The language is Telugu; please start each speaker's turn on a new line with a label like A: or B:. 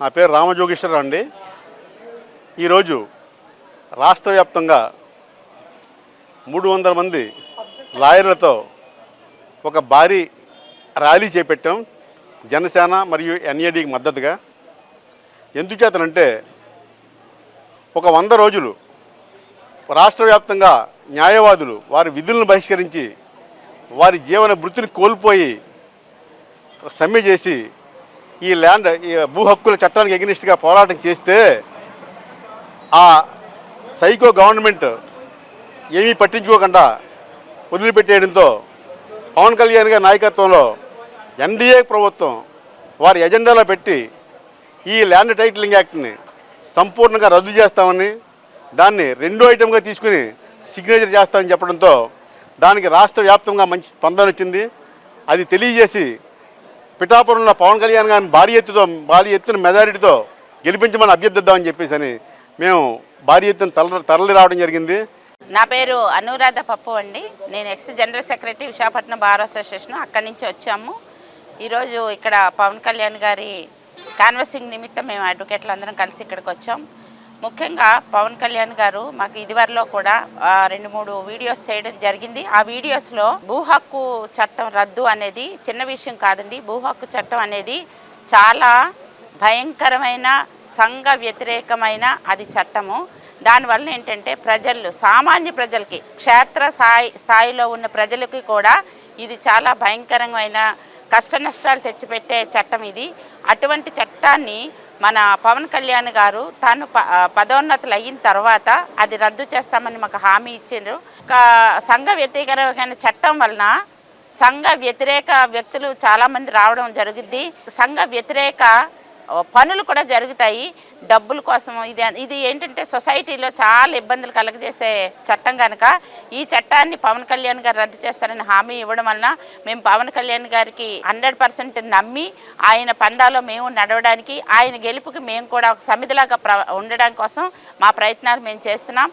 A: నా పేరు రామజోగేశ్వరరావు అండి. ఈరోజు రాష్ట్ర వ్యాప్తంగా 300 మంది లాయర్లతో ఒక భారీ ర్యాలీ చేపట్టాం జనసేన మరియు ఎన్ఏడికి మద్దతుగా. ఎందుచేతనంటే ఒక 100 రోజులు రాష్ట్ర వ్యాప్తంగా న్యాయవాదులు వారి విధులను బహిష్కరించి వారి జీవన వృత్తిని కోల్పోయి సమ్మె చేసి ఈ భూ హక్కుల చట్టానికి ఎగనిస్ట్గా పోరాటం చేస్తే ఆ సైకో గవర్నమెంట్ ఏమీ పట్టించుకోకుండా వదిలిపెట్టేయడంతో పవన్ కళ్యాణ్ గారి నాయకత్వంలో ఎన్డీఏ ప్రభుత్వం వారి ఎజెండాలో పెట్టి ఈ ల్యాండ్ టైటిలింగ్ యాక్ట్ని సంపూర్ణంగా రద్దు చేస్తామని, దాన్ని 2వ ఐటెంగా తీసుకుని సిగ్నేచర్ చేస్తామని చెప్పడంతో దానికి రాష్ట్ర వ్యాప్తంగా మంచి స్పందన వచ్చింది. అది తెలియజేసి పిఠాపురంలో పవన్ కళ్యాణ్ గారిని భారీ ఎత్తున మెజారిటీతో గెలిపించమని అభ్యర్థిద్దామని చెప్పేసి మేము భారీ ఎత్తున తరలి రావడం జరిగింది.
B: నా పేరు అనురాధ పప్పు అండి. నేను X general secretary Visakhapatnam bar association. అక్కడి నుంచి వచ్చాము. ఈరోజు ఇక్కడ పవన్ కళ్యాణ్ గారి కాన్వసింగ్ నిమిత్తం మేము అడ్వకేట్లు అందరం కలిసి ఇక్కడికి వచ్చాం. ముఖ్యంగా పవన్ కళ్యాణ్ గారు మాకు ఇదివరలో కూడా 2-3 వీడియోస్ చేయడం జరిగింది. ఆ వీడియోస్లో భూ హక్కు చట్టం రద్దు అనేది చిన్న విషయం కాదండి. భూ హక్కు చట్టం అనేది చాలా భయంకరమైన సంఘ వ్యతిరేకమైన అది చట్టము. దానివల్ల ఏంటంటే సామాన్య ప్రజలకి, క్షేత్ర స్థాయిలో ఉన్న ప్రజలకి కూడా ఇది చాలా భయంకరమైన కష్ట నష్టాలు తెచ్చిపెట్టే చట్టం ఇది. అటువంటి చట్టాన్ని మన పవన్ కళ్యాణ్ గారు తాను పదోన్నతులు అయిన తర్వాత అది రద్దు చేస్తామని మాకు హామీ ఇచ్చిండ్రు. సంఘ వ్యతిరేకమైన చట్టం వలన సంఘ వ్యతిరేక వ్యక్తులు చాలామంది రావడం జరుగుద్ది. సంఘ వ్యతిరేక పనులు కూడా జరుగుతాయి డబ్బుల కోసం. ఇది ఏంటంటే సొసైటీలో చాలా ఇబ్బందులు కలగజేసే చట్టం కనుక ఈ చట్టాన్ని పవన్ కళ్యాణ్ గారు రద్దు చేస్తారని హామీ ఇవ్వడం వలన మేము పవన్ కళ్యాణ్ గారికి 100% నమ్మి ఆయన పండాలో మేము నడవడానికి, ఆయన గెలుపుకి మేము కూడా ఒక సమిధిలాగా ఉండడం కోసం మా ప్రయత్నాలు మేము చేస్తున్నాం.